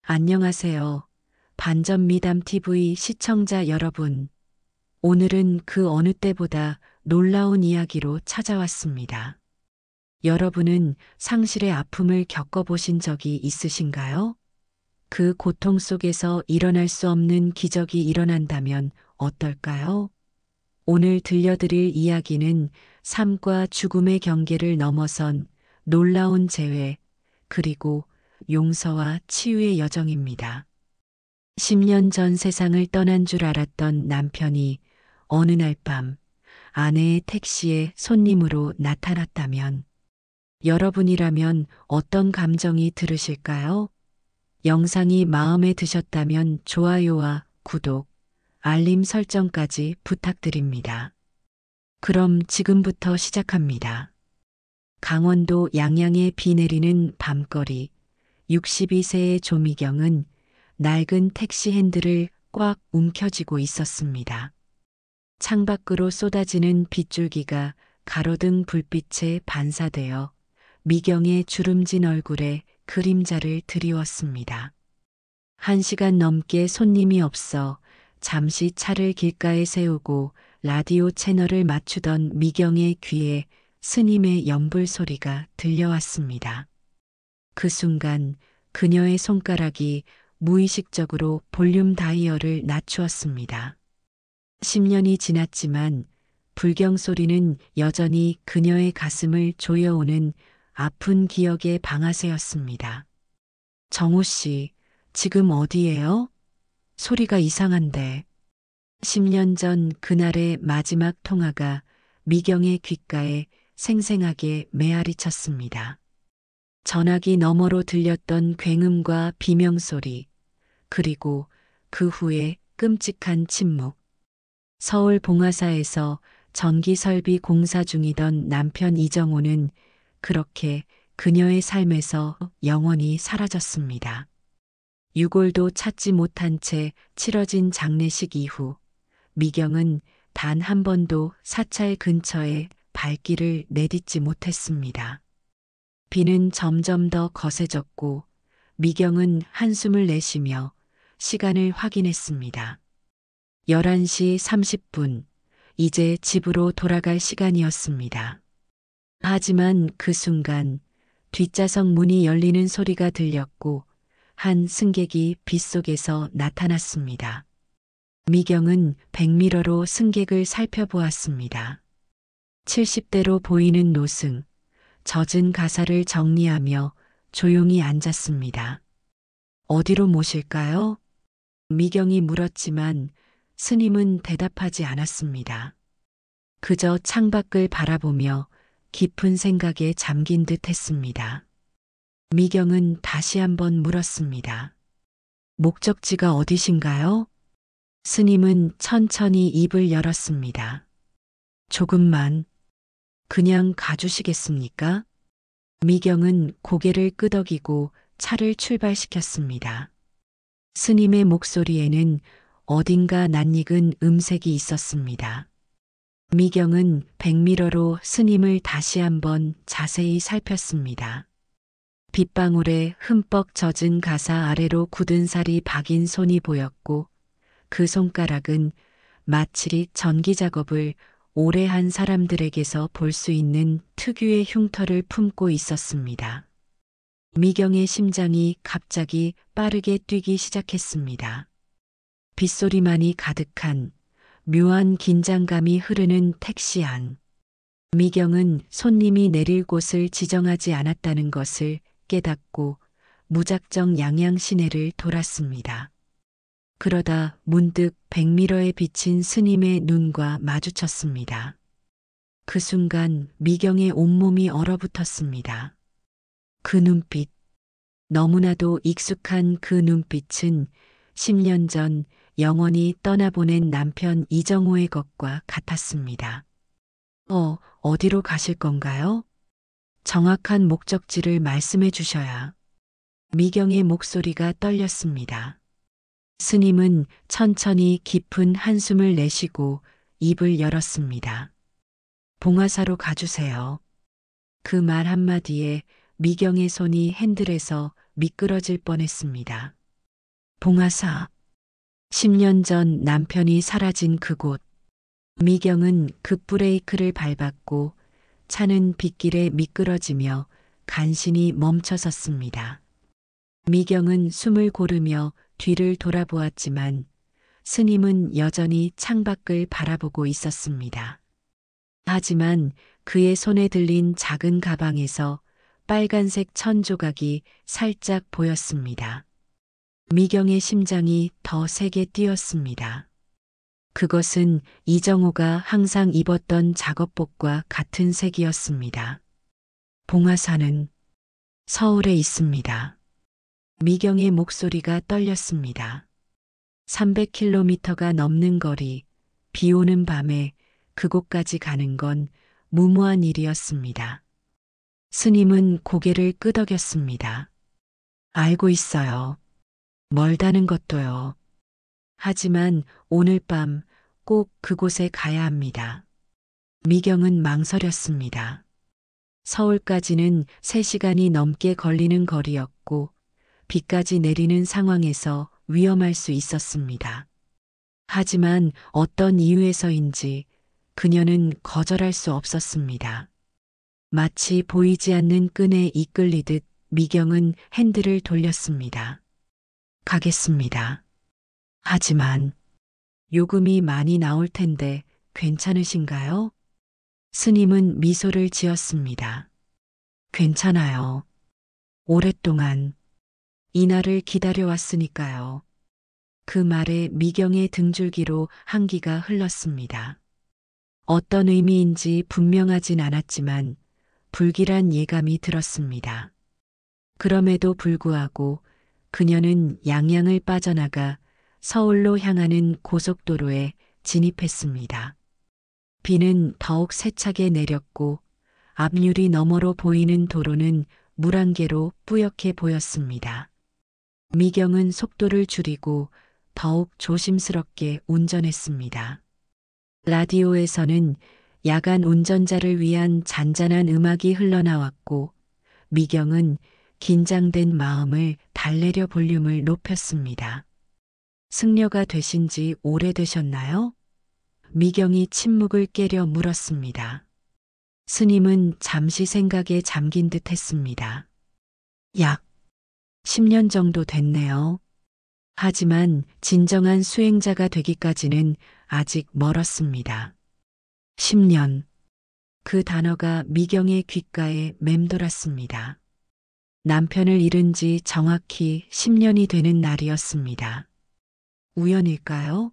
안녕하세요. 반전 미담 TV 시청자 여러분. 오늘은 그 어느 때보다 놀라운 이야기로 찾아왔습니다. 여러분은 상실의 아픔을 겪어보신 적이 있으신가요? 그 고통 속에서 일어날 수 없는 기적이 일어난다면 어떨까요? 오늘 들려드릴 이야기는 삶과 죽음의 경계를 넘어선 놀라운 재회, 그리고 용서와 치유의 여정입니다. 10년 전 세상을 떠난 줄 알았던 남편이 어느 날 밤 아내의 택시에 손님으로 나타났다면 여러분이라면 어떤 감정이 들으실까요? 영상이 마음에 드셨다면 좋아요와 구독, 알림 설정까지 부탁드립니다. 그럼 지금부터 시작합니다. 강원도 양양에 비 내리는 밤거리, 62세의 조미경은 낡은 택시 핸들을 꽉 움켜쥐고 있었습니다. 창밖으로 쏟아지는 빗줄기가 가로등 불빛에 반사되어 미경의 주름진 얼굴에 그림자를 드리웠습니다. 1시간 넘게 손님이 없어 잠시 차를 길가에 세우고 라디오 채널을 맞추던 미경의 귀에 스님의 연불 소리가 들려왔습니다. 그 순간 그녀의 손가락이 무의식적으로 볼륨 다이얼을 낮추었습니다. 10년이 지났지만 불경 소리는 여전히 그녀의 가슴을 조여오는 아픈 기억의 방아쇠였습니다. 정호 씨, 지금 어디예요? 소리가 이상한데. 10년 전 그날의 마지막 통화가 미경의 귓가에 생생하게 메아리 쳤습니다. 전화기 너머로 들렸던 굉음과 비명소리, 그리고 그 후에 끔찍한 침묵. 서울 봉화사에서 전기설비 공사 중이던 남편 이정호는 그렇게 그녀의 삶에서 영원히 사라졌습니다. 유골도 찾지 못한 채 치러진 장례식 이후 미경은 단 한 번도 사찰 근처에 발길을 내딛지 못했습니다. 비는 점점 더 거세졌고 미경은 한숨을 내쉬며 시간을 확인했습니다. 11시 30분, 이제 집으로 돌아갈 시간이었습니다. 하지만 그 순간 뒷좌석 문이 열리는 소리가 들렸고 한 승객이 빗속에서 나타났습니다. 미경은 백미러로 승객을 살펴보았습니다. 70대로 보이는 노승, 젖은 가사를 정리하며 조용히 앉았습니다. 어디로 모실까요? 미경이 물었지만 스님은 대답하지 않았습니다. 그저 창밖을 바라보며 깊은 생각에 잠긴 듯 했습니다. 미경은 다시 한번 물었습니다. 목적지가 어디신가요? 스님은 천천히 입을 열었습니다. 조금만, 그냥 가주시겠습니까? 미경은 고개를 끄덕이고 차를 출발시켰습니다. 스님의 목소리에는 어딘가 낯익은 음색이 있었습니다. 미경은 백미러로 스님을 다시 한번 자세히 살폈습니다. 빗방울에 흠뻑 젖은 가사 아래로 굳은 살이 박인 손이 보였고 그 손가락은 마치 전기 작업을 오래 한 사람들에게서 볼 수 있는 특유의 흉터를 품고 있었습니다. 미경의 심장이 갑자기 빠르게 뛰기 시작했습니다. 빗소리만이 가득한 묘한 긴장감이 흐르는 택시 안. 미경은 손님이 내릴 곳을 지정하지 않았다는 것을 깨닫고 무작정 양양 시내를 돌았습니다. 그러다 문득 백미러에 비친 스님의 눈과 마주쳤습니다. 그 순간 미경의 온몸이 얼어붙었습니다. 그 눈빛, 너무나도 익숙한 그 눈빛은 10년 전 영원히 떠나보낸 남편 이정호의 것과 같았습니다. 어디로 가실 건가요? 정확한 목적지를 말씀해 주셔야. 미경의 목소리가 떨렸습니다. 스님은 천천히 깊은 한숨을 내쉬고 입을 열었습니다. 봉화사로 가주세요. 그 말 한마디에 미경의 손이 핸들에서 미끄러질 뻔했습니다. 봉화사. 10년 전 남편이 사라진 그곳. 미경은 급브레이크를 밟았고 차는 빗길에 미끄러지며 간신히 멈춰섰습니다. 미경은 숨을 고르며 뒤를 돌아보았지만 스님은 여전히 창밖을 바라보고 있었습니다. 하지만 그의 손에 들린 작은 가방에서 빨간색 천 조각이 살짝 보였습니다. 미경의 심장이 더 세게 뛰었습니다. 그것은 이정호가 항상 입었던 작업복과 같은 색이었습니다. 봉화사는 서울에 있습니다. 미경의 목소리가 떨렸습니다. 300km가 넘는 거리, 비 오는 밤에 그곳까지 가는 건 무모한 일이었습니다. 스님은 고개를 끄덕였습니다. 알고 있어요. 멀다는 것도요. 하지만 오늘 밤 꼭 그곳에 가야 합니다. 미경은 망설였습니다. 서울까지는 3시간이 넘게 걸리는 거리였고 비까지 내리는 상황에서 위험할 수 있었습니다. 하지만 어떤 이유에서인지 그녀는 거절할 수 없었습니다. 마치 보이지 않는 끈에 이끌리듯 미경은 핸들을 돌렸습니다. 가겠습니다. 하지만 요금이 많이 나올 텐데 괜찮으신가요? 스님은 미소를 지었습니다. 괜찮아요. 오랫동안 이날을 기다려왔으니까요. 그 말에 미경의 등줄기로 한기가 흘렀습니다. 어떤 의미인지 분명하진 않았지만 불길한 예감이 들었습니다. 그럼에도 불구하고 그녀는 양양을 빠져나가 서울로 향하는 고속도로에 진입했습니다. 비는 더욱 세차게 내렸고 앞유리 너머로 보이는 도로는 물안개로 뿌옇게 보였습니다. 미경은 속도를 줄이고 더욱 조심스럽게 운전했습니다. 라디오에서는 야간 운전자를 위한 잔잔한 음악이 흘러나왔고 미경은 긴장된 마음을 달래려 볼륨을 높였습니다. 승려가 되신 지 오래되셨나요? 미경이 침묵을 깨려 물었습니다. 스님은 잠시 생각에 잠긴 듯 했습니다. 약 10년 정도 됐네요. 하지만 진정한 수행자가 되기까지는 아직 멀었습니다. 10년. 그 단어가 미경의 귓가에 맴돌았습니다. 남편을 잃은 지 정확히 10년이 되는 날이었습니다. 우연일까요?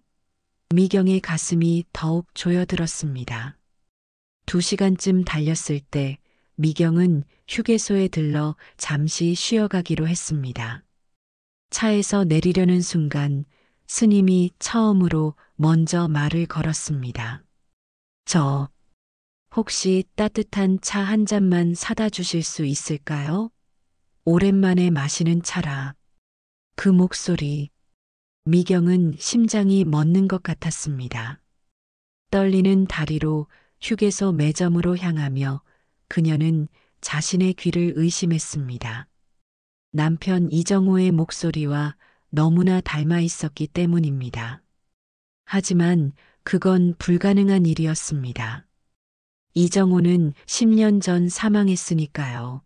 미경의 가슴이 더욱 조여들었습니다. 2시간쯤 달렸을 때 미경은 휴게소에 들러 잠시 쉬어가기로 했습니다. 차에서 내리려는 순간 스님이 처음으로 먼저 말을 걸었습니다. 저, 혹시 따뜻한 차 한 잔만 사다 주실 수 있을까요? 오랜만에 마시는 차라. 그 목소리, 미경은 심장이 멎는 것 같았습니다. 떨리는 다리로 휴게소 매점으로 향하며 그녀는 자신의 귀를 의심했습니다. 남편 이정호의 목소리와 너무나 닮아 있었기 때문입니다. 하지만 그건 불가능한 일이었습니다. 이정호는 10년 전 사망했으니까요.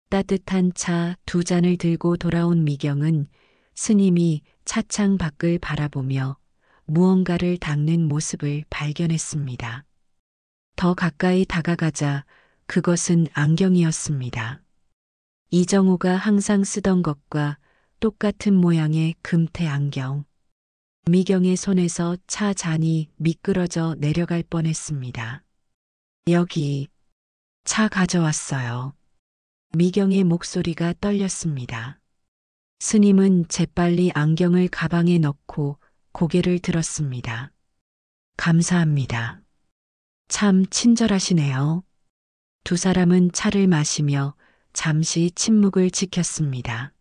따뜻한 차 2잔을 들고 돌아온 미경은 스님이 차창 밖을 바라보며 무언가를 닦는 모습을 발견했습니다. 더 가까이 다가가자 그것은 안경이었습니다. 이정호가 항상 쓰던 것과 똑같은 모양의 금태 안경. 미경의 손에서 차 잔이 미끄러져 내려갈 뻔했습니다. 여기, 차 가져왔어요. 미경의 목소리가 떨렸습니다. 스님은 재빨리 안경을 가방에 넣고 고개를 들었습니다. 감사합니다. 참 친절하시네요. 두 사람은 차를 마시며 잠시 침묵을 지켰습니다.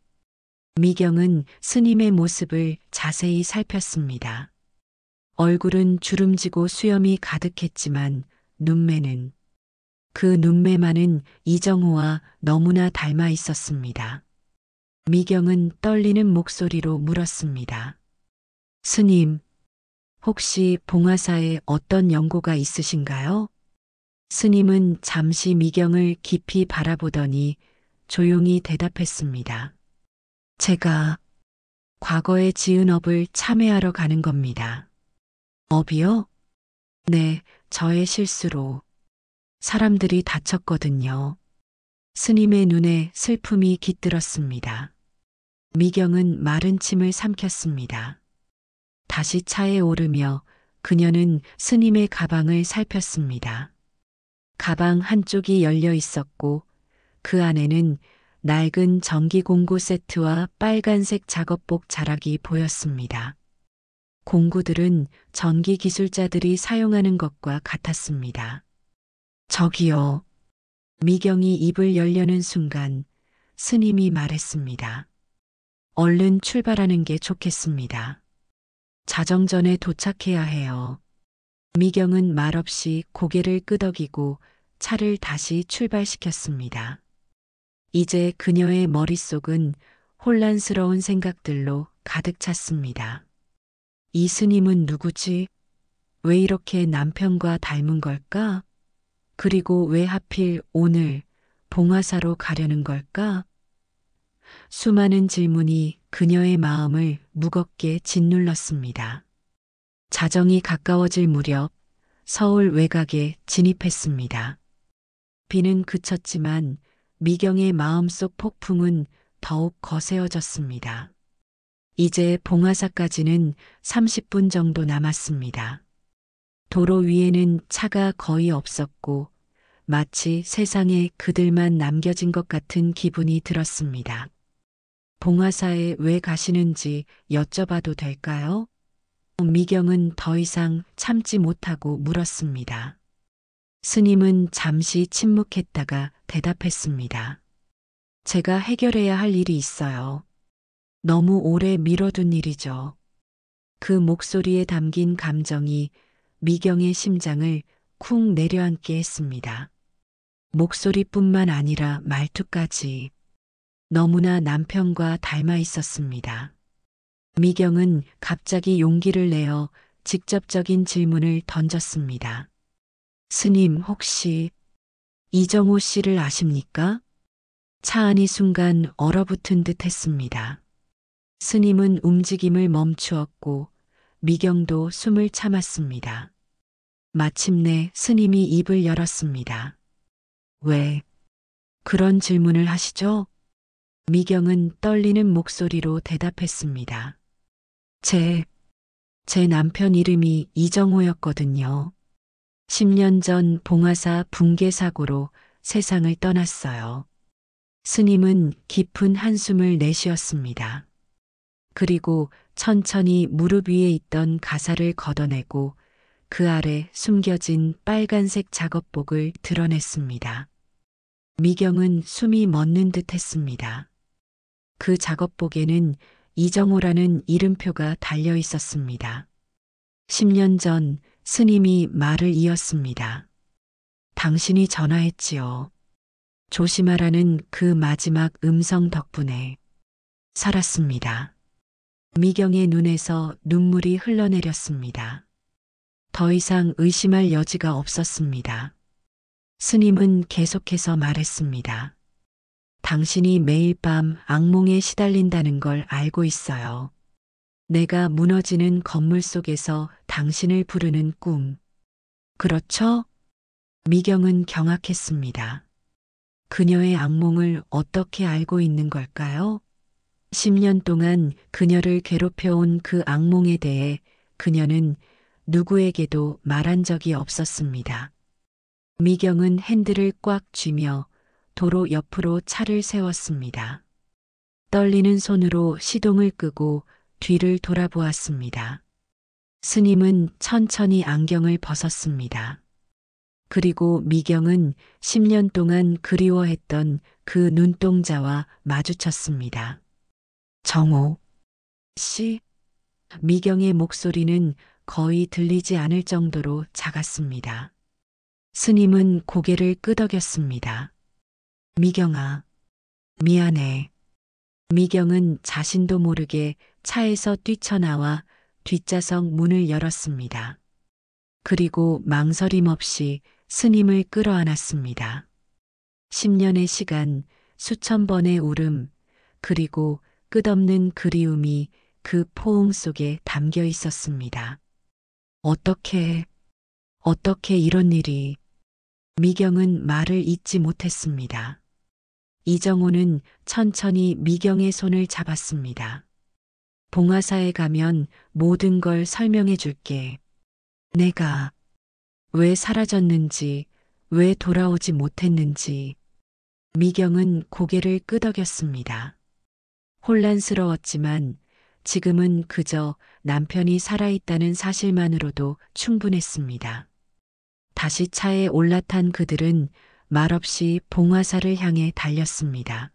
미경은 스님의 모습을 자세히 살폈습니다. 얼굴은 주름지고 수염이 가득했지만 눈매는, 그 눈매만은 이정호와 너무나 닮아 있었습니다. 미경은 떨리는 목소리로 물었습니다. 스님, 혹시 봉화사에 어떤 연고가 있으신가요? 스님은 잠시 미경을 깊이 바라보더니 조용히 대답했습니다. 제가 과거에 지은 업을 참회하러 가는 겁니다. 업이요? 네, 저의 실수로 사람들이 다쳤거든요. 스님의 눈에 슬픔이 깃들었습니다. 미경은 마른 침을 삼켰습니다. 다시 차에 오르며 그녀는 스님의 가방을 살폈습니다. 가방 한쪽이 열려 있었고 그 안에는 낡은 전기 공구 세트와 빨간색 작업복 자락이 보였습니다. 공구들은 전기 기술자들이 사용하는 것과 같았습니다. 저기요. 미경이 입을 열려는 순간 스님이 말했습니다. 얼른 출발하는 게 좋겠습니다. 자정전에 도착해야 해요. 미경은 말없이 고개를 끄덕이고 차를 다시 출발시켰습니다. 이제 그녀의 머릿속은 혼란스러운 생각들로 가득 찼습니다. 이 스님은 누구지? 왜 이렇게 남편과 닮은 걸까? 그리고 왜 하필 오늘 봉화사로 가려는 걸까? 수많은 질문이 그녀의 마음을 무겁게 짓눌렀습니다. 자정이 가까워질 무렵 서울 외곽에 진입했습니다. 비는 그쳤지만 미경의 마음속 폭풍은 더욱 거세어졌습니다. 이제 봉화사까지는 30분 정도 남았습니다. 도로 위에는 차가 거의 없었고 마치 세상에 그들만 남겨진 것 같은 기분이 들었습니다. 봉화사에 왜 가시는지 여쭤봐도 될까요? 미경은 더 이상 참지 못하고 물었습니다. 스님은 잠시 침묵했다가 대답했습니다. 제가 해결해야 할 일이 있어요. 너무 오래 미뤄둔 일이죠. 그 목소리에 담긴 감정이 미경의 심장을 쿵 내려앉게 했습니다. 목소리뿐만 아니라 말투까지 너무나 남편과 닮아 있었습니다. 미경은 갑자기 용기를 내어 직접적인 질문을 던졌습니다. 스님 혹시 이정호 씨를 아십니까? 차 안이 순간 얼어붙은 듯 했습니다. 스님은 움직임을 멈추었고 미경도 숨을 참았습니다. 마침내 스님이 입을 열었습니다. 왜 그런 질문을 하시죠? 미경은 떨리는 목소리로 대답했습니다. 제 남편 이름이 이정호였거든요. 10년 전 봉화사 붕괴 사고로 세상을 떠났어요. 스님은 깊은 한숨을 내쉬었습니다. 그리고 천천히 무릎 위에 있던 가사를 걷어내고 그 아래 숨겨진 빨간색 작업복을 드러냈습니다. 미경은 숨이 멎는 듯 했습니다. 그 작업복에는 이정호라는 이름표가 달려 있었습니다. 10년 전 스님이 말을 이었습니다. 당신이 전화했지요. 조심하라는 그 마지막 음성 덕분에 살았습니다. 미경의 눈에서 눈물이 흘러내렸습니다. 더 이상 의심할 여지가 없었습니다. 스님은 계속해서 말했습니다. 당신이 매일 밤 악몽에 시달린다는 걸 알고 있어요. 내가 무너지는 건물 속에서 당신을 부르는 꿈. 그렇죠? 미경은 경악했습니다. 그녀의 악몽을 어떻게 알고 있는 걸까요? 10년 동안 그녀를 괴롭혀온 그 악몽에 대해 그녀는 누구에게도 말한 적이 없었습니다. 미경은 핸들을 꽉 쥐며 도로 옆으로 차를 세웠습니다. 떨리는 손으로 시동을 끄고 뒤를 돌아보았습니다. 스님은 천천히 안경을 벗었습니다. 그리고 미경은 10년 동안 그리워했던 그 눈동자와 마주쳤습니다. 정호 씨? 미경의 목소리는 거의 들리지 않을 정도로 작았습니다. 스님은 고개를 끄덕였습니다. 미경아, 미안해. 미경은 자신도 모르게 차에서 뛰쳐나와 뒷좌석 문을 열었습니다. 그리고 망설임 없이 스님을 끌어안았습니다. 10년의 시간, 수천 번의 울음, 그리고 끝없는 그리움이 그 포옹 속에 담겨 있었습니다. 어떻게 이런 일이. 미경은 말을 잇지 못했습니다. 이정호는 천천히 미경의 손을 잡았습니다. 봉화사에 가면 모든 걸 설명해 줄게. 내가 왜 사라졌는지, 왜 돌아오지 못했는지. 미경은 고개를 끄덕였습니다. 혼란스러웠지만 지금은 그저 남편이 살아있다는 사실만으로도 충분했습니다. 다시 차에 올라탄 그들은 말없이 봉화사를 향해 달렸습니다.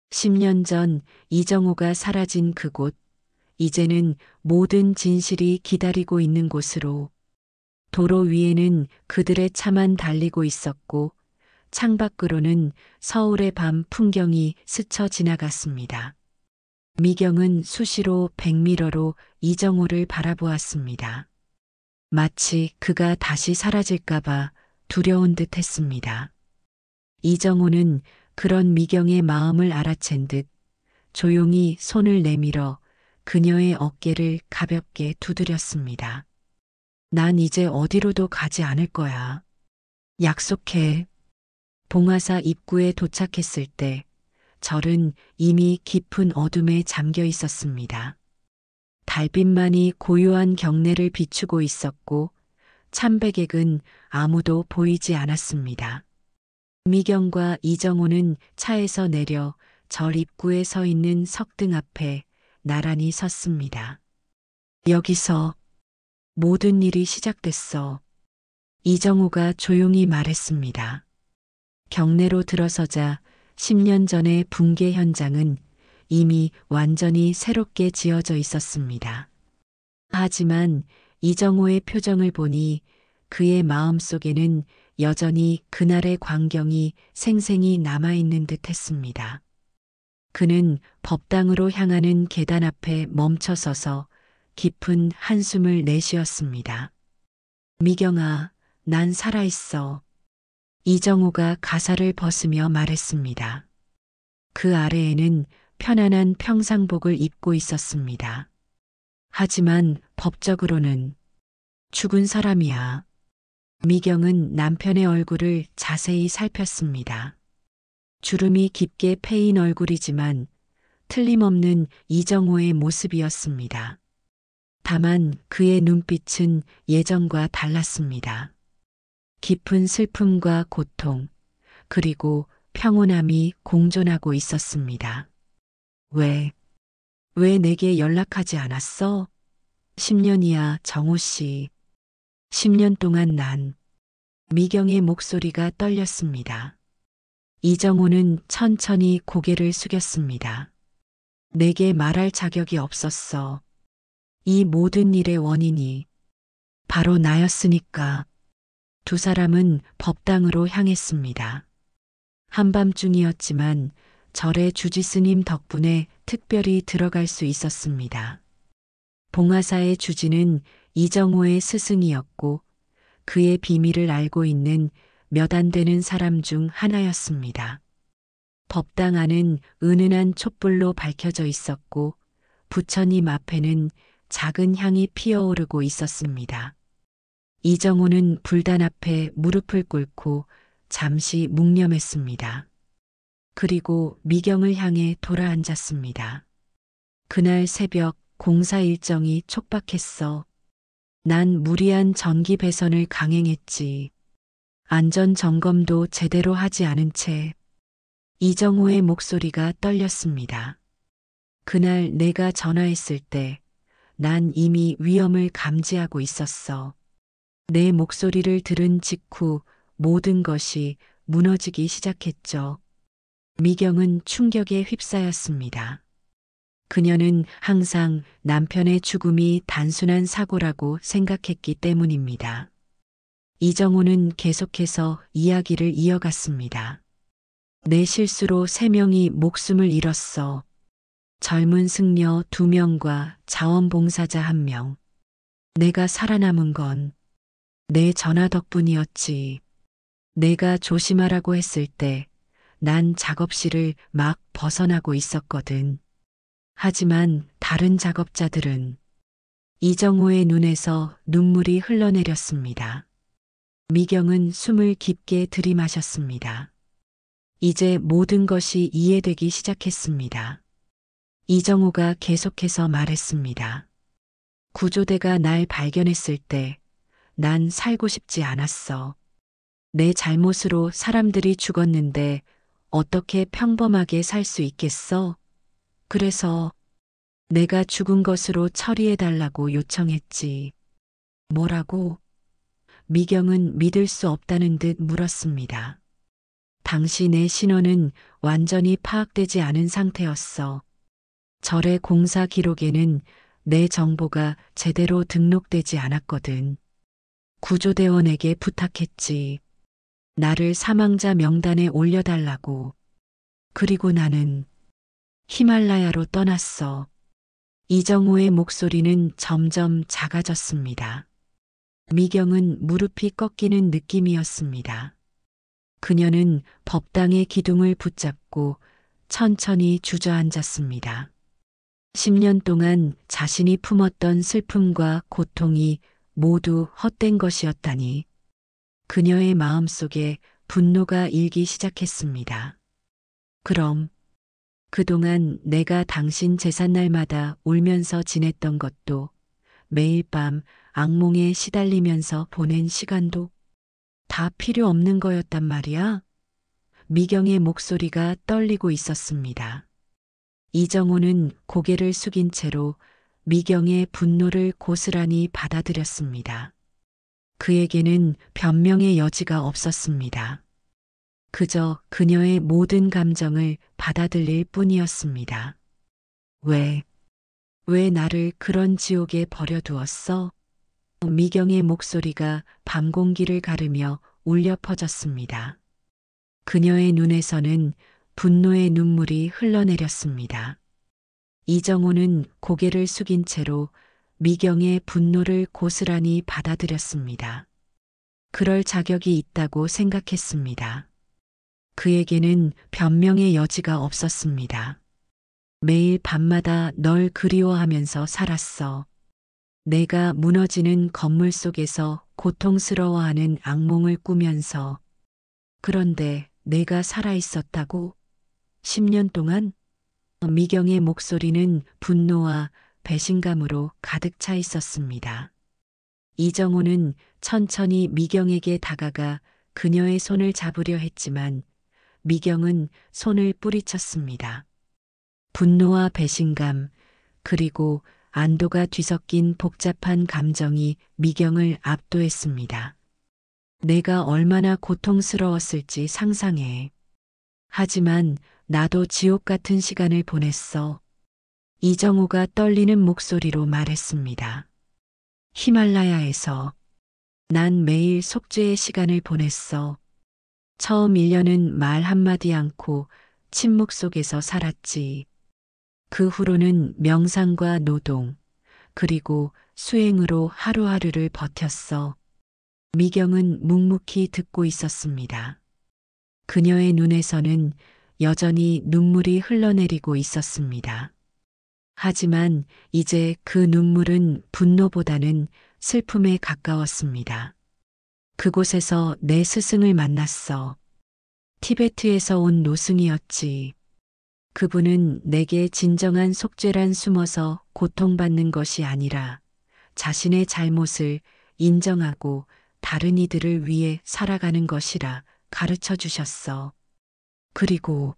10년 전 이정호가 사라진 그곳, 이제는 모든 진실이 기다리고 있는 곳으로. 도로 위에는 그들의 차만 달리고 있었고 창밖으로는 서울의 밤 풍경이 스쳐 지나갔습니다. 미경은 수시로 백미러로 이정호를 바라보았습니다. 마치 그가 다시 사라질까봐 두려운 듯 했습니다. 이정호는 그런 미경의 마음을 알아챈 듯 조용히 손을 내밀어 그녀의 어깨를 가볍게 두드렸습니다. 난 이제 어디로도 가지 않을 거야. 약속해. 봉화사 입구에 도착했을 때 절은 이미 깊은 어둠에 잠겨 있었습니다. 달빛만이 고요한 경내를 비추고 있었고 참배객은 아무도 보이지 않았습니다. 미경과 이정호는 차에서 내려 절 입구에 서 있는 석등 앞에 나란히 섰습니다. 여기서 모든 일이 시작됐어. 이정호가 조용히 말했습니다. 경내로 들어서자 10년 전의 붕괴 현장은 이미 완전히 새롭게 지어져 있었습니다. 하지만 이정호의 표정을 보니 그의 마음 속에는 여전히 그날의 광경이 생생히 남아있는 듯 했습니다. 그는 법당으로 향하는 계단 앞에 멈춰서서 깊은 한숨을 내쉬었습니다. 미경아, 난 살아있어. 이정호가 가사를 벗으며 말했습니다. 그 아래에는 편안한 평상복을 입고 있었습니다. 하지만 법적으로는 죽은 사람이야. 미경은 남편의 얼굴을 자세히 살폈습니다. 주름이 깊게 패인 얼굴이지만 틀림없는 이정호의 모습이었습니다. 다만 그의 눈빛은 예전과 달랐습니다. 깊은 슬픔과 고통, 그리고 평온함이 공존하고 있었습니다. 왜 내게 연락하지 않았어? 10년이야, 정호 씨. 10년 동안 난. 미경의 목소리가 떨렸습니다. 이정호는 천천히 고개를 숙였습니다. 내게 말할 자격이 없었어. 이 모든 일의 원인이 바로 나였으니까. 두 사람은 법당으로 향했습니다. 한밤중이었지만 절의 주지스님 덕분에 특별히 들어갈 수 있었습니다. 봉화사의 주지는 이정호의 스승이었고 그의 비밀을 알고 있는 몇 안 되는 사람 중 하나였습니다. 법당 안은 은은한 촛불로 밝혀져 있었고 부처님 앞에는 작은 향이 피어오르고 있었습니다. 이정호는 불단 앞에 무릎을 꿇고 잠시 묵념했습니다. 그리고 미경을 향해 돌아앉았습니다. 그날 새벽 공사 일정이 촉박했어. 난 무리한 전기 배선을 강행했지. 안전 점검도 제대로 하지 않은 채. 이정호의 목소리가 떨렸습니다. 그날 내가 전화했을 때 난 이미 위험을 감지하고 있었어. 내 목소리를 들은 직후 모든 것이 무너지기 시작했죠. 미경은 충격에 휩싸였습니다. 그녀는 항상 남편의 죽음이 단순한 사고라고 생각했기 때문입니다. 이정호는 계속해서 이야기를 이어갔습니다. 내 실수로 3명이 목숨을 잃었어. 젊은 승려 2명과 자원봉사자 1명. 내가 살아남은 건 내 전하 덕분이었지. 내가 조심하라고 했을 때 난 작업실을 막 벗어나고 있었거든. 하지만 다른 작업자들은 이정호의 눈에서 눈물이 흘러내렸습니다. 미경은 숨을 깊게 들이마셨습니다. 이제 모든 것이 이해되기 시작했습니다. 이정호가 계속해서 말했습니다. 구조대가 날 발견했을 때 난 살고 싶지 않았어. 내 잘못으로 사람들이 죽었는데 어떻게 평범하게 살 수 있겠어? 그래서 내가 죽은 것으로 처리해달라고 요청했지. 뭐라고? 미경은 믿을 수 없다는 듯 물었습니다. 당신의 신원은 완전히 파악되지 않은 상태였어. 절의 공사 기록에는 내 정보가 제대로 등록되지 않았거든. 구조대원에게 부탁했지. 나를 사망자 명단에 올려달라고. 그리고 나는 히말라야로 떠났어. 이정호의 목소리는 점점 작아졌습니다. 미경은 무릎이 꺾이는 느낌이었습니다. 그녀는 법당의 기둥을 붙잡고 천천히 주저앉았습니다. 10년 동안 자신이 품었던 슬픔과 고통이 모두 헛된 것이었다니. 그녀의 마음속에 분노가 일기 시작했습니다. 그럼 그동안 내가 당신 제삿날마다 울면서 지냈던 것도, 매일 밤 악몽에 시달리면서 보낸 시간도 다 필요 없는 거였단 말이야? 미경의 목소리가 떨리고 있었습니다. 이정호는 고개를 숙인 채로 미경의 분노를 고스란히 받아들였습니다. 그에게는 변명의 여지가 없었습니다. 그저 그녀의 모든 감정을 받아들일 뿐이었습니다. 왜 나를 그런 지옥에 버려두었어? 미경의 목소리가 밤 공기를 가르며 울려 퍼졌습니다. 그녀의 눈에서는 분노의 눈물이 흘러내렸습니다. 이정호는 고개를 숙인 채로 미경의 분노를 고스란히 받아들였습니다. 그럴 자격이 있다고 생각했습니다. 그에게는 변명의 여지가 없었습니다. 매일 밤마다 널 그리워하면서 살았어. 내가 무너지는 건물 속에서 고통스러워하는 악몽을 꾸면서. 그런데 내가 살아있었다고? 10년 동안? 미경의 목소리는 분노와 배신감으로 가득 차 있었습니다. 이정호는 천천히 미경에게 다가가 그녀의 손을 잡으려 했지만 미경은 손을 뿌리쳤습니다. 분노와 배신감, 그리고 안도가 뒤섞인 복잡한 감정이 미경을 압도했습니다. 내가 얼마나 고통스러웠을지 상상해. 하지만 나도 지옥 같은 시간을 보냈어. 이정호가 떨리는 목소리로 말했습니다. 히말라야에서 난 매일 속죄의 시간을 보냈어. 처음 1년은 말 한마디 않고 침묵 속에서 살았지. 그 후로는 명상과 노동, 그리고 수행으로 하루하루를 버텼어. 미경은 묵묵히 듣고 있었습니다. 그녀의 눈에서는 여전히 눈물이 흘러내리고 있었습니다. 하지만 이제 그 눈물은 분노보다는 슬픔에 가까웠습니다. 그곳에서 내 스승을 만났어. 티베트에서 온 노승이었지. 그분은 내게 진정한 속죄란 숨어서 고통받는 것이 아니라 자신의 잘못을 인정하고 다른 이들을 위해 살아가는 것이라 가르쳐 주셨어. 그리고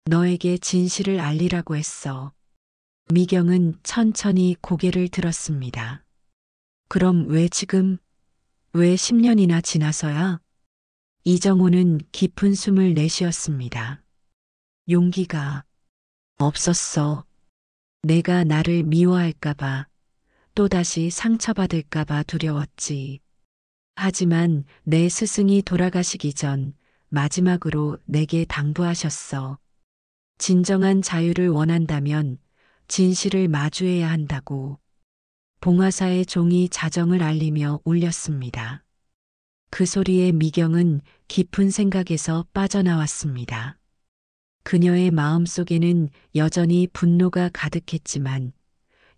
너에게 진실을 알리라고 했어. 미경은 천천히 고개를 들었습니다. 그럼 왜 지금? 왜 10년이나 지나서야? 이정호는 깊은 숨을 내쉬었습니다. 용기가 없었어. 내가 나를 미워할까봐, 또다시 상처받을까봐 두려웠지. 하지만 내 스승이 돌아가시기 전 마지막으로 내게 당부하셨어. 진정한 자유를 원한다면 진실을 마주해야 한다고 봉화사의 종이 자정을 알리며 울렸습니다. 그 소리에 미경은 깊은 생각에서 빠져나왔습니다. 그녀의 마음속에는 여전히 분노가 가득했지만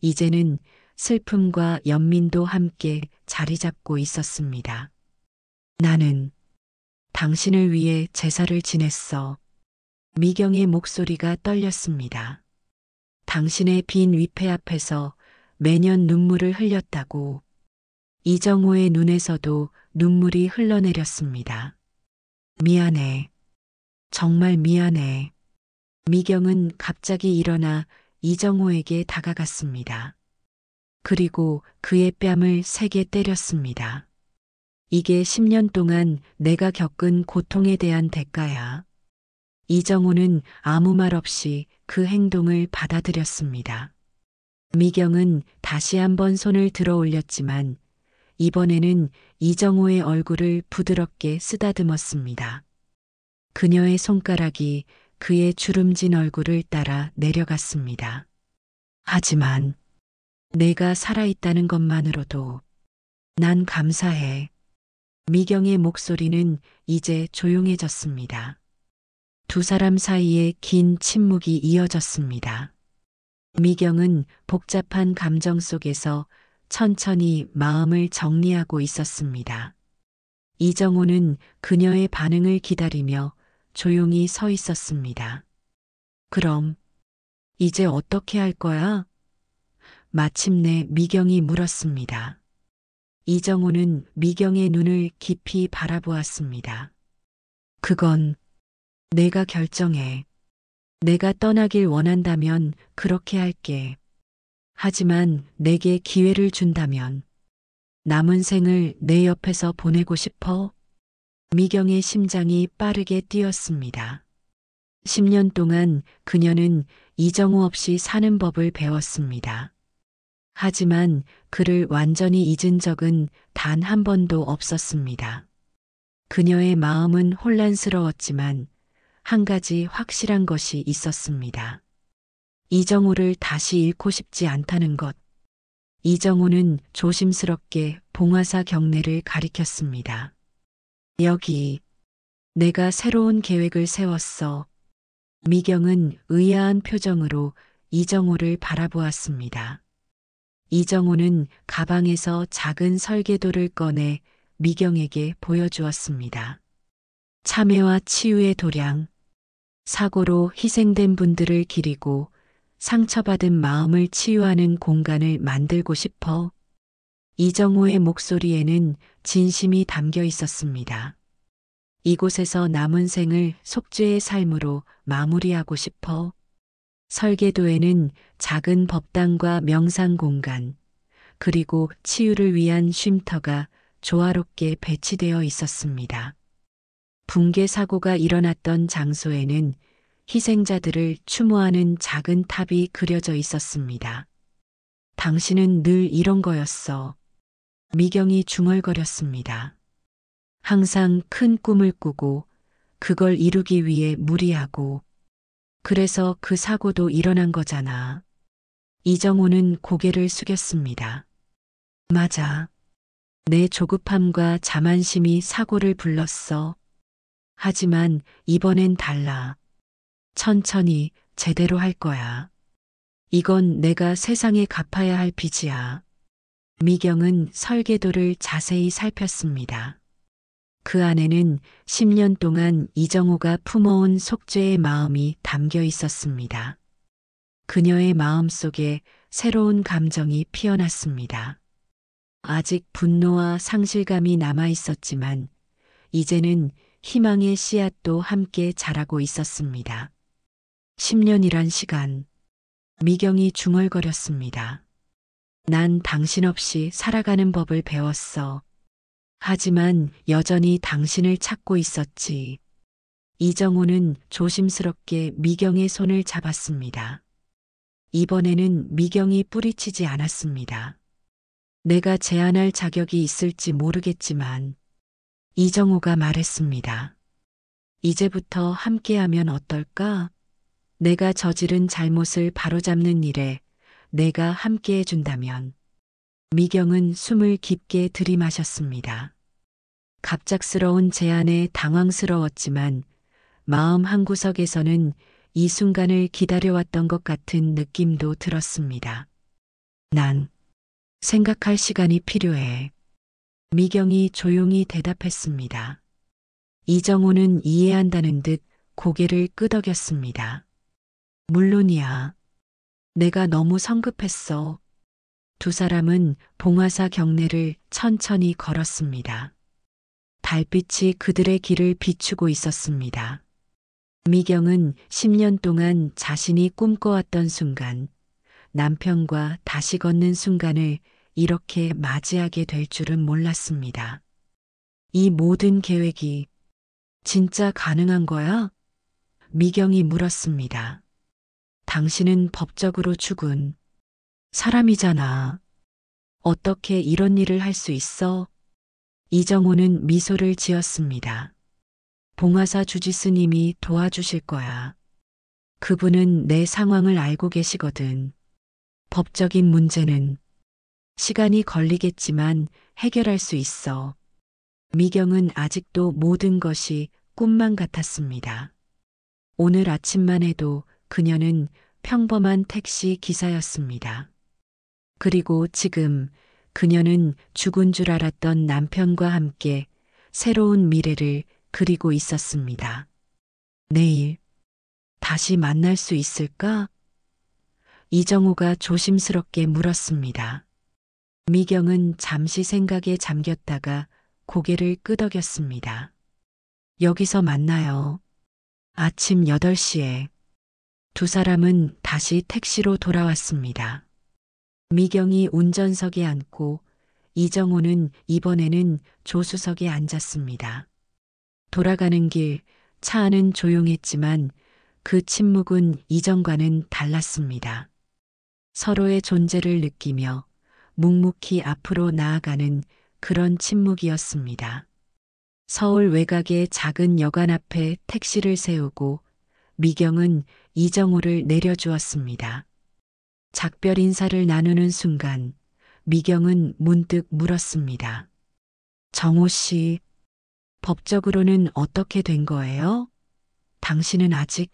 이제는 슬픔과 연민도 함께 자리 잡고 있었습니다. 나는 당신을 위해 제사를 지냈어. 미경의 목소리가 떨렸습니다. 당신의 빈 위패 앞에서 매년 눈물을 흘렸다고. 이정호의 눈에서도 눈물이 흘러내렸습니다. 미안해. 정말 미안해. 미경은 갑자기 일어나 이정호에게 다가갔습니다. 그리고 그의 뺨을 세게 때렸습니다. 이게 10년 동안 내가 겪은 고통에 대한 대가야. 이정호는 아무 말 없이 그 행동을 받아들였습니다. 미경은 다시 한번 손을 들어 올렸지만 이번에는 이정호의 얼굴을 부드럽게 쓰다듬었습니다. 그녀의 손가락이 그의 주름진 얼굴을 따라 내려갔습니다. 하지만 내가 살아있다는 것만으로도 난 감사해. 미경의 목소리는 이제 조용해졌습니다. 두 사람 사이에 긴 침묵이 이어졌습니다. 미경은 복잡한 감정 속에서 천천히 마음을 정리하고 있었습니다. 이정호는 그녀의 반응을 기다리며 조용히 서 있었습니다. 그럼 이제 어떻게 할 거야? 마침내 미경이 물었습니다. 이정호는 미경의 눈을 깊이 바라보았습니다. 그건 내가 결정해. 내가 떠나길 원한다면 그렇게 할게. 하지만 내게 기회를 준다면 남은 생을 내 옆에서 보내고 싶어? 미경의 심장이 빠르게 뛰었습니다. 10년 동안 그녀는 이정호 없이 사는 법을 배웠습니다. 하지만 그를 완전히 잊은 적은 단 한 번도 없었습니다. 그녀의 마음은 혼란스러웠지만 한 가지 확실한 것이 있었습니다. 이정호를 다시 잃고 싶지 않다는 것. 이정호는 조심스럽게 봉화사 경내를 가리켰습니다. 여기, 내가 새로운 계획을 세웠어. 미경은 의아한 표정으로 이정호를 바라보았습니다. 이정호는 가방에서 작은 설계도를 꺼내 미경에게 보여주었습니다. 참회와 치유의 도량, 사고로 희생된 분들을 기리고 상처받은 마음을 치유하는 공간을 만들고 싶어. 이정호의 목소리에는 진심이 담겨 있었습니다. 이곳에서 남은 생을 속죄의 삶으로 마무리하고 싶어. 설계도에는 작은 법당과 명상 공간, 그리고 치유를 위한 쉼터가 조화롭게 배치되어 있었습니다. 붕괴 사고가 일어났던 장소에는 희생자들을 추모하는 작은 탑이 그려져 있었습니다. 당신은 늘 이런 거였어. 미경이 중얼거렸습니다. 항상 큰 꿈을 꾸고 그걸 이루기 위해 무리하고 그래서 그 사고도 일어난 거잖아. 이정호는 고개를 숙였습니다. 맞아. 내 조급함과 자만심이 사고를 불렀어. 하지만 이번엔 달라. 천천히 제대로 할 거야. 이건 내가 세상에 갚아야 할 빚이야. 미경은 설계도를 자세히 살폈습니다. 그 안에는 10년 동안 이정호가 품어온 속죄의 마음이 담겨 있었습니다. 그녀의 마음 속에 새로운 감정이 피어났습니다. 아직 분노와 상실감이 남아 있었지만 이제는 희망의 씨앗도 함께 자라고 있었습니다. 10년이란 시간, 미경이 중얼거렸습니다. 난 당신 없이 살아가는 법을 배웠어. 하지만 여전히 당신을 찾고 있었지. 이정호는 조심스럽게 미경의 손을 잡았습니다. 이번에는 미경이 뿌리치지 않았습니다. 내가 제안할 자격이 있을지 모르겠지만 이정호가 말했습니다. 이제부터 함께하면 어떨까? 내가 저지른 잘못을 바로잡는 일에 내가 함께 해준다면. 미경은 숨을 깊게 들이마셨습니다. 갑작스러운 제안에 당황스러웠지만 마음 한구석에서는 이 순간을 기다려왔던 것 같은 느낌도 들었습니다. 난 생각할 시간이 필요해. 미경이 조용히 대답했습니다. 이정호는 이해한다는 듯 고개를 끄덕였습니다. 물론이야. 내가 너무 성급했어. 두 사람은 봉화사 경내를 천천히 걸었습니다. 달빛이 그들의 길을 비추고 있었습니다. 미경은 10년 동안 자신이 꿈꿔왔던 순간, 남편과 다시 걷는 순간을 이렇게 맞이하게 될 줄은 몰랐습니다. 이 모든 계획이 진짜 가능한 거야? 미경이 물었습니다. 당신은 법적으로 죽은 사람이잖아. 어떻게 이런 일을 할 수 있어? 이정호는 미소를 지었습니다. 봉화사 주지스님이 도와주실 거야. 그분은 내 상황을 알고 계시거든. 법적인 문제는 시간이 걸리겠지만 해결할 수 있어. 미경은 아직도 모든 것이 꿈만 같았습니다. 오늘 아침만 해도 그녀는 평범한 택시 기사였습니다. 그리고 지금 그녀는 죽은 줄 알았던 남편과 함께 새로운 미래를 그리고 있었습니다. 내일 다시 만날 수 있을까? 이정호가 조심스럽게 물었습니다. 미경은 잠시 생각에 잠겼다가 고개를 끄덕였습니다. 여기서 만나요. 아침 8시에. 두 사람은 다시 택시로 돌아왔습니다. 미경이 운전석에 앉고 이정호는 이번에는 조수석에 앉았습니다. 돌아가는 길 차 안은 조용했지만 그 침묵은 이전과는 달랐습니다. 서로의 존재를 느끼며 묵묵히 앞으로 나아가는 그런 침묵이었습니다. 서울 외곽의 작은 여관 앞에 택시를 세우고 미경은 이정호를 내려주었습니다. 작별 인사를 나누는 순간 미경은 문득 물었습니다. 정호 씨, 법적으로는 어떻게 된 거예요? 당신은 아직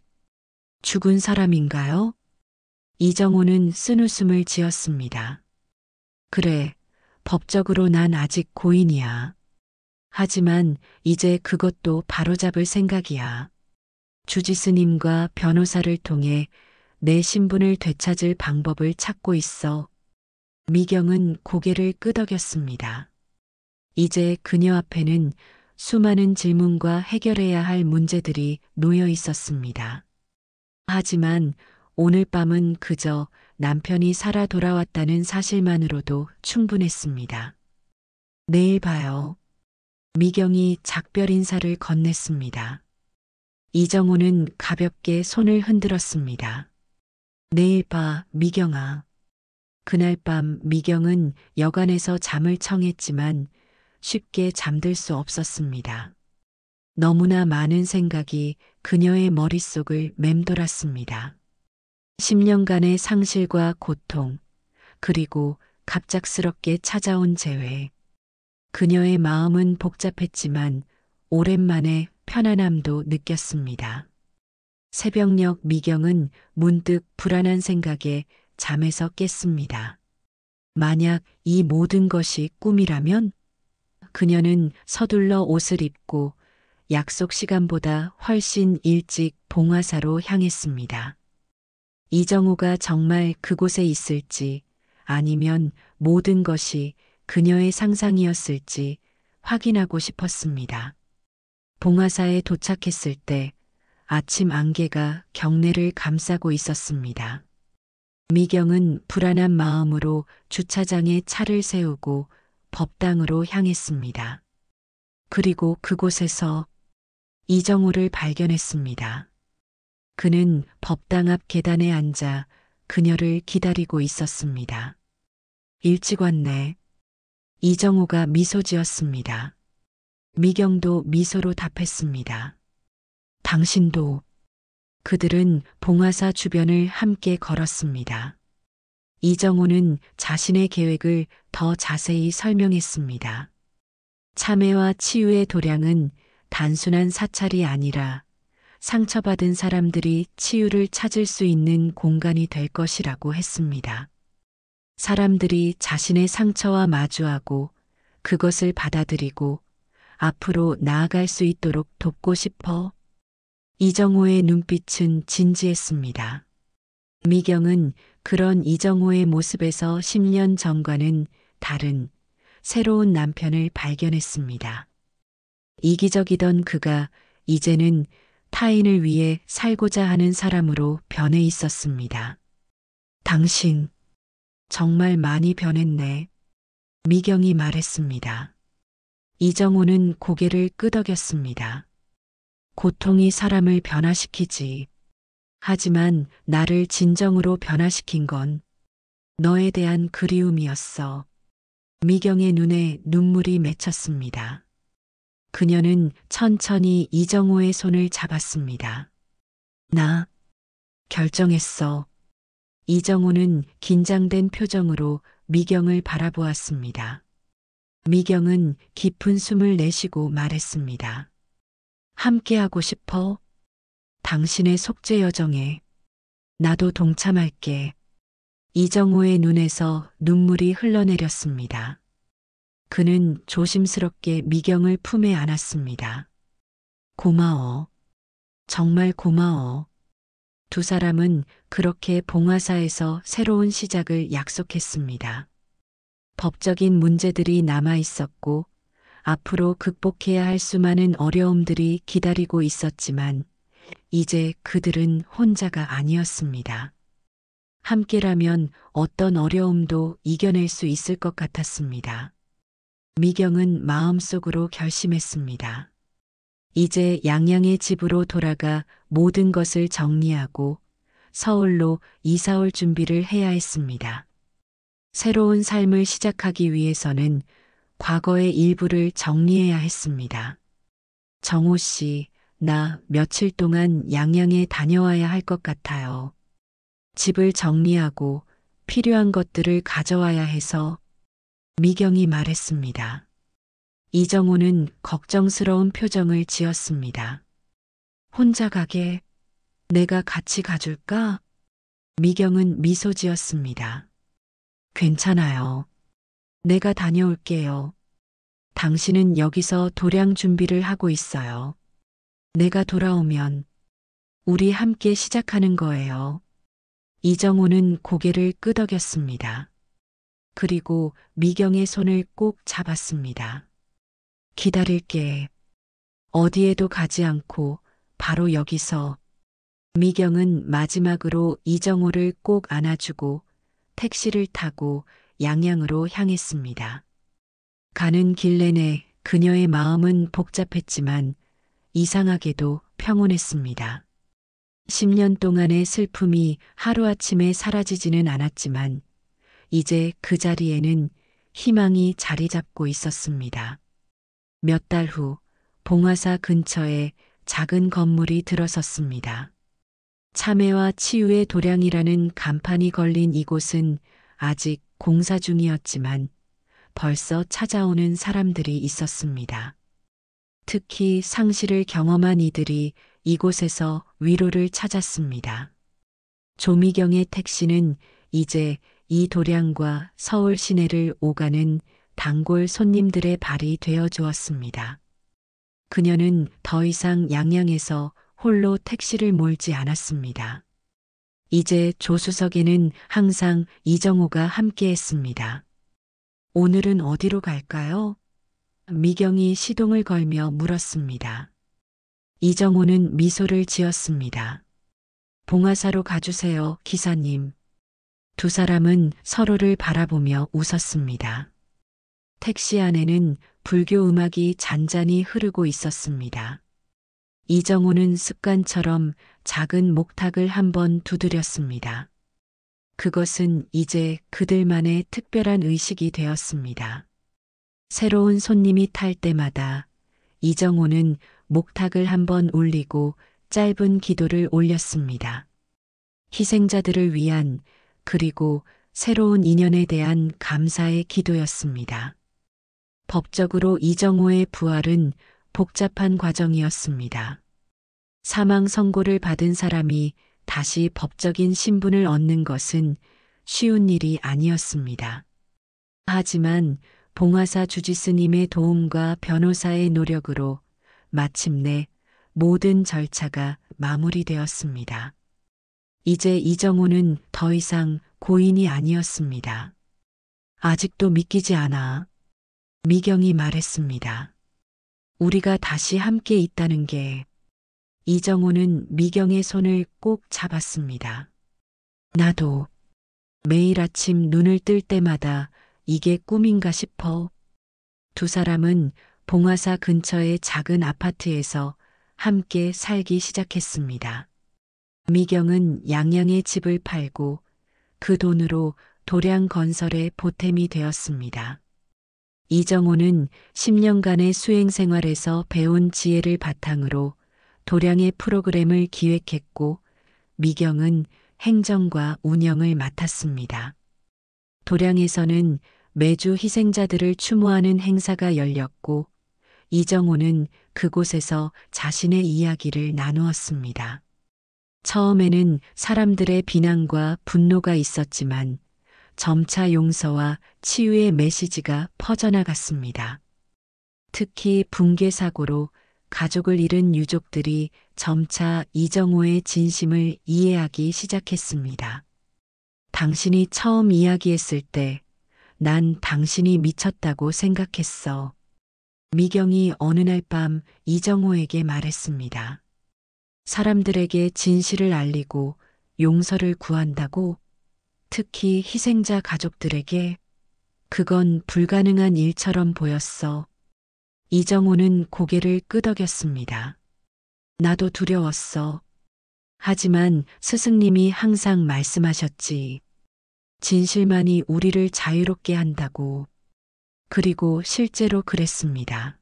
죽은 사람인가요? 이정호는 쓴웃음을 지었습니다. 그래, 법적으로 난 아직 고인이야. 하지만 이제 그것도 바로잡을 생각이야. 주지스님과 변호사를 통해 내 신분을 되찾을 방법을 찾고 있어. 미경은 고개를 끄덕였습니다. 이제 그녀 앞에는 수많은 질문과 해결해야 할 문제들이 놓여 있었습니다. 하지만 오늘 밤은 그저 남편이 살아 돌아왔다는 사실만으로도 충분했습니다. 내일 봐요. 미경이 작별 인사를 건넸습니다. 이정호는 가볍게 손을 흔들었습니다. 내일 봐, 미경아. 그날 밤 미경은 여관에서 잠을 청했지만 쉽게 잠들 수 없었습니다. 너무나 많은 생각이 그녀의 머릿속을 맴돌았습니다. 10년간의 상실과 고통, 그리고 갑작스럽게 찾아온 재회. 그녀의 마음은 복잡했지만 오랜만에 편안함도 느꼈습니다. 새벽녘 미경은 문득 불안한 생각에 잠에서 깼습니다. 만약 이 모든 것이 꿈이라면? 그녀는 서둘러 옷을 입고 약속 시간보다 훨씬 일찍 봉화사로 향했습니다. 이정호가 정말 그곳에 있을지 아니면 모든 것이 그녀의 상상이었을지 확인하고 싶었습니다. 봉화사에 도착했을 때 아침 안개가 경내를 감싸고 있었습니다. 미경은 불안한 마음으로 주차장에 차를 세우고 법당으로 향했습니다. 그리고 그곳에서 이정호를 발견했습니다. 그는 법당 앞 계단에 앉아 그녀를 기다리고 있었습니다. 일찍 왔네. 이정호가 미소 지었습니다. 미경도 미소로 답했습니다. 당신도 그들은 봉화사 주변을 함께 걸었습니다. 이정호는 자신의 계획을 더 자세히 설명했습니다. 참회와 치유의 도량은 단순한 사찰이 아니라 상처받은 사람들이 치유를 찾을 수 있는 공간이 될 것이라고 했습니다. 사람들이 자신의 상처와 마주하고 그것을 받아들이고 앞으로 나아갈 수 있도록 돕고 싶어. 이정호의 눈빛은 진지했습니다. 미경은 그런 이정호의 모습에서 10년 전과는 다른 새로운 남편을 발견했습니다. 이기적이던 그가 이제는 타인을 위해 살고자 하는 사람으로 변해 있었습니다. 당신, 정말 많이 변했네. 미경이 말했습니다. 이정호는 고개를 끄덕였습니다. 고통이 사람을 변화시키지. 하지만 나를 진정으로 변화시킨 건 너에 대한 그리움이었어. 미경의 눈에 눈물이 맺혔습니다. 그녀는 천천히 이정호의 손을 잡았습니다. 나 결정했어. 이정호는 긴장된 표정으로 미경을 바라보았습니다. 미경은 깊은 숨을 내쉬고 말했습니다. 함께하고 싶어? 당신의 속죄 여정에 나도 동참할게. 이정호의 눈에서 눈물이 흘러내렸습니다. 그는 조심스럽게 미경을 품에 안았습니다. 고마워. 정말 고마워. 두 사람은 그렇게 봉화사에서 새로운 시작을 약속했습니다. 법적인 문제들이 남아 있었고 앞으로 극복해야 할 수많은 어려움들이 기다리고 있었지만 이제 그들은 혼자가 아니었습니다. 함께라면 어떤 어려움도 이겨낼 수 있을 것 같았습니다. 미경은 마음속으로 결심했습니다. 이제 양양의 집으로 돌아가 모든 것을 정리하고 서울로 이사 올 준비를 해야 했습니다. 새로운 삶을 시작하기 위해서는 과거의 일부를 정리해야 했습니다. 정호 씨, 나 며칠 동안 양양에 다녀와야 할 것 같아요. 집을 정리하고 필요한 것들을 가져와야 해서. 미경이 말했습니다. 이정호는 걱정스러운 표정을 지었습니다. 혼자 가게? 내가 같이 가줄까? 미경은 미소 지었습니다. 괜찮아요. 내가 다녀올게요. 당신은 여기서 도량 준비를 하고 있어요. 내가 돌아오면 우리 함께 시작하는 거예요. 이정호는 고개를 끄덕였습니다. 그리고 미경의 손을 꼭 잡았습니다. 기다릴게. 어디에도 가지 않고 바로 여기서. 미경은 마지막으로 이정호를 꼭 안아주고 택시를 타고 양양으로 향했습니다. 가는 길 내내 그녀의 마음은 복잡했지만 이상하게도 평온했습니다. 10년 동안의 슬픔이 하루아침에 사라지지는 않았지만 이제 그 자리에는 희망이 자리 잡고 있었습니다. 몇 달 후 봉화사 근처에 작은 건물이 들어섰습니다. 참회와 치유의 도량이라는 간판이 걸린 이곳은 아직 공사 중이었지만 벌써 찾아오는 사람들이 있었습니다. 특히 상실을 경험한 이들이 이곳에서 위로를 찾았습니다. 조미경의 택시는 이제 이 도량과 서울 시내를 오가는 단골 손님들의 발이 되어 주었습니다. 그녀는 더 이상 양양에서 홀로 택시를 몰지 않았습니다. 이제 조수석에는 항상 이정호가 함께했습니다. 오늘은 어디로 갈까요? 미경이 시동을 걸며 물었습니다. 이정호는 미소를 지었습니다. 봉화사로 가주세요, 기사님. 두 사람은 서로를 바라보며 웃었습니다. 택시 안에는 불교 음악이 잔잔히 흐르고 있었습니다. 이정호는 습관처럼 작은 목탁을 한번 두드렸습니다. 그것은 이제 그들만의 특별한 의식이 되었습니다. 새로운 손님이 탈 때마다 이정호는 목탁을 한번 울리고 짧은 기도를 올렸습니다. 희생자들을 위한 그리고 새로운 인연에 대한 감사의 기도였습니다. 법적으로 이정호의 부활은 복잡한 과정이었습니다. 사망 선고를 받은 사람이 다시 법적인 신분을 얻는 것은 쉬운 일이 아니었습니다. 하지만 봉화사 주지스님의 도움과 변호사의 노력으로 마침내 모든 절차가 마무리되었습니다. 이제 이정호는 더 이상 고인이 아니었습니다. 아직도 믿기지 않아. 미경이 말했습니다. 우리가 다시 함께 있다는 게. 이정호는 미경의 손을 꼭 잡았습니다. 나도 매일 아침 눈을 뜰 때마다 이게 꿈인가 싶어. 두 사람은 봉화사 근처의 작은 아파트에서 함께 살기 시작했습니다. 미경은 양양의 집을 팔고 그 돈으로 도량 건설에 보탬이 되었습니다. 이정호는 10년간의 수행 생활에서 배운 지혜를 바탕으로 도량의 프로그램을 기획했고 미경은 행정과 운영을 맡았습니다. 도량에서는 매주 희생자들을 추모하는 행사가 열렸고 이정호는 그곳에서 자신의 이야기를 나누었습니다. 처음에는 사람들의 비난과 분노가 있었지만 점차 용서와 치유의 메시지가 퍼져나갔습니다. 특히 붕괴 사고로 가족을 잃은 유족들이 점차 이정호의 진심을 이해하기 시작했습니다. 당신이 처음 이야기했을 때 난 당신이 미쳤다고 생각했어. 미경이 어느 날 밤 이정호에게 말했습니다. 사람들에게 진실을 알리고 용서를 구한다고? 특히 희생자 가족들에게? 그건 불가능한 일처럼 보였어. 이정호는 고개를 끄덕였습니다. 나도 두려웠어. 하지만 스승님이 항상 말씀하셨지. 진실만이 우리를 자유롭게 한다고. 그리고 실제로 그랬습니다.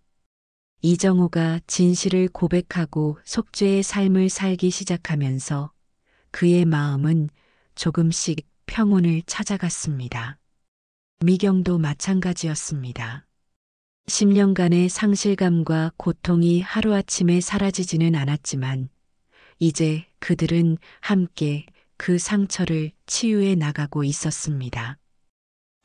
이정호가 진실을 고백하고 속죄의 삶을 살기 시작하면서 그의 마음은 조금씩 평온을 찾아갔습니다. 미경도 마찬가지였습니다. 10년간의 상실감과 고통이 하루아침에 사라지지는 않았지만 이제 그들은 함께 그 상처를 치유해 나가고 있었습니다.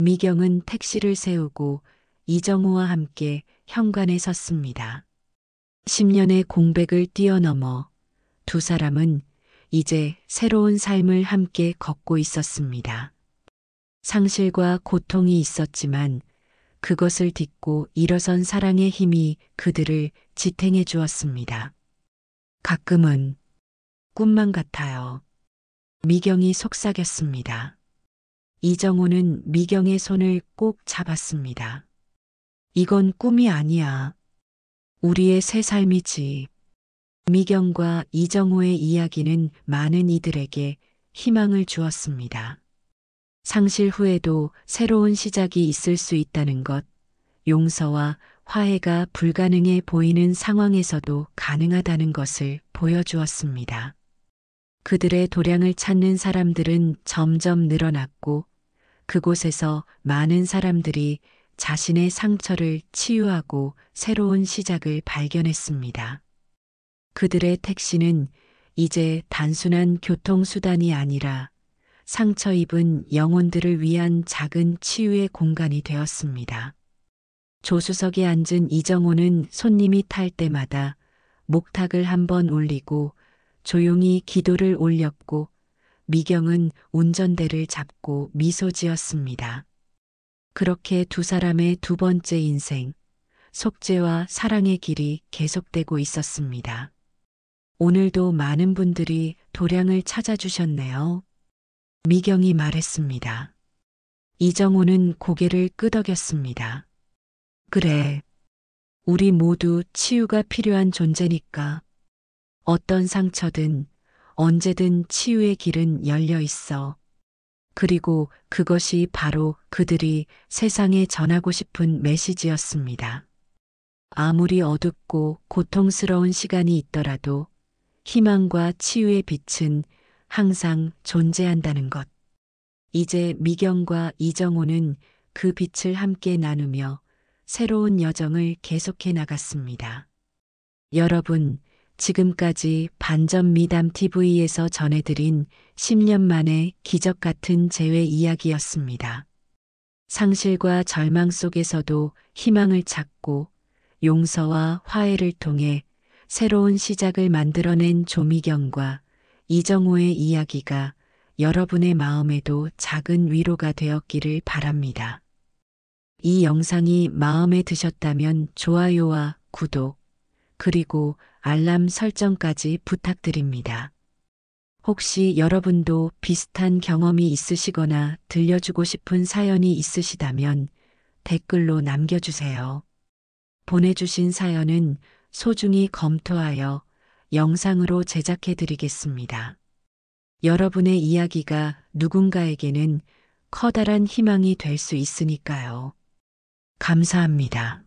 미경은 택시를 세우고 이정호와 함께 현관에 섰습니다. 10년의 공백을 뛰어넘어 두 사람은 이제 새로운 삶을 함께 걷고 있었습니다. 상실과 고통이 있었지만 그것을 딛고 일어선 사랑의 힘이 그들을 지탱해 주었습니다. 가끔은 꿈만 같아요. 미경이 속삭였습니다. 이정호는 미경의 손을 꼭 잡았습니다. 이건 꿈이 아니야. 우리의 새 삶이지. 미경과 이정호의 이야기는 많은 이들에게 희망을 주었습니다. 상실 후에도 새로운 시작이 있을 수 있다는 것, 용서와 화해가 불가능해 보이는 상황에서도 가능하다는 것을 보여주었습니다. 그들의 도량을 찾는 사람들은 점점 늘어났고 그곳에서 많은 사람들이 자신의 상처를 치유하고 새로운 시작을 발견했습니다. 그들의 택시는 이제 단순한 교통수단이 아니라 상처 입은 영혼들을 위한 작은 치유의 공간이 되었습니다. 조수석에 앉은 이정호는 손님이 탈 때마다 목탁을 한번 올리고 조용히 기도를 올렸고 미경은 운전대를 잡고 미소 지었습니다. 그렇게 두 사람의 두 번째 인생, 속죄와 사랑의 길이 계속되고 있었습니다. 오늘도 많은 분들이 도량을 찾아주셨네요. 미경이 말했습니다. 이정호는 고개를 끄덕였습니다. 그래. 우리 모두 치유가 필요한 존재니까. 어떤 상처든 언제든 치유의 길은 열려 있어. 그리고 그것이 바로 그들이 세상에 전하고 싶은 메시지였습니다. 아무리 어둡고 고통스러운 시간이 있더라도 희망과 치유의 빛은 항상 존재한다는 것. 이제 미경과 이정호는 그 빛을 함께 나누며 새로운 여정을 계속해 나갔습니다. 여러분, 지금까지 반전 미담 TV에서 전해드린 10년 만의 기적 같은 재회 이야기였습니다. 상실과 절망 속에서도 희망을 찾고 용서와 화해를 통해 새로운 시작을 만들어낸 조미경과 이정호의 이야기가 여러분의 마음에도 작은 위로가 되었기를 바랍니다. 이 영상이 마음에 드셨다면 좋아요와 구독, 그리고 알람 설정까지 부탁드립니다. 혹시 여러분도 비슷한 경험이 있으시거나 들려주고 싶은 사연이 있으시다면 댓글로 남겨주세요. 보내주신 사연은 소중히 검토하여 영상으로 제작해 드리겠습니다. 여러분의 이야기가 누군가에게는 커다란 희망이 될 수 있으니까요. 감사합니다.